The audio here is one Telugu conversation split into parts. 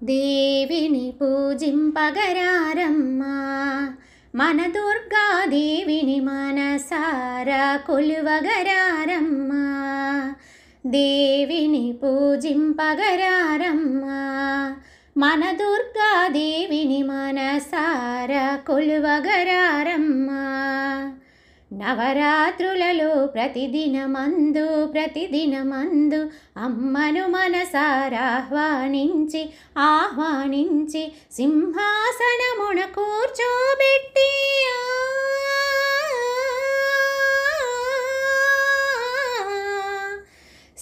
దేవిని పూజింపగరారమ్మా, మన దుర్గాదేవిని మనసారా కొలువగరారమ్మా. దేవిని పూజింపగరారమ్మా, మన దుర్గాదేవిని మనసారా కొలువగరారమ్మా. నవరాత్రులలో ప్రతిదినమందు అమ్మను మనసారా ఆహ్వానించి సింహాసనమున కూర్చోబెట్టి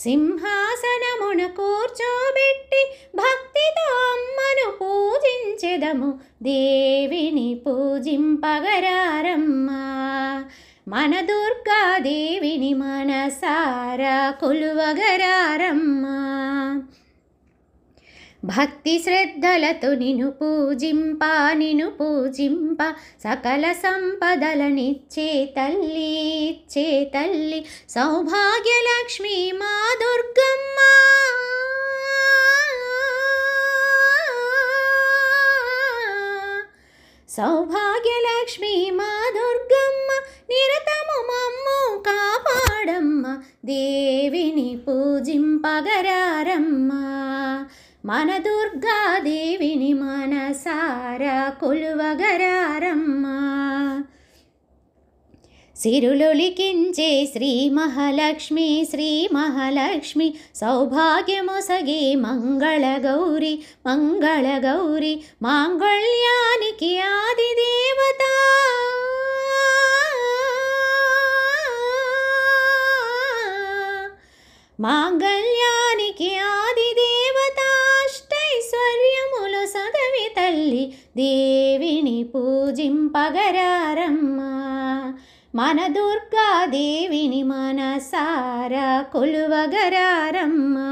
సింహాసనమున కూర్చోబెట్టి భక్తితో అమ్మను పూజించెదము. దేవిని పూజింపగరారమ్మా, మన దుర్గాదేవిని మనసారా కొలువగరారమ్మా. భక్తి శ్రద్ధలతో నిన్ను పూజింప సకల సంపదలనిచ్చే తల్లి సౌభాగ్యలక్ష్మి మా దుర్గమ్మ. సౌభాగ్యలక్ష్మి మా దుర్గమ్మ, నిరతము మమ్ము కాపాడమ్మ. దేవిని పూజింపగరారమ్మా, మన దుర్గాదేవిని మనసారా కొలువగరారమ్మా. సిరులొలికించే శ్రీ మహాలక్ష్మి సౌభాగ్యమొసగే మంగళగౌరి మాంగళ్యానికి ఆదిదేవత. మాంగళ్యానికి ఆదిదేవత, అష్టైశ్వర్యములు సగవి తల్లి. దేవిని పూజింపగరారమ్మా, మన దుర్గాదేవిని మనసారా కొలువగరారమ్మా.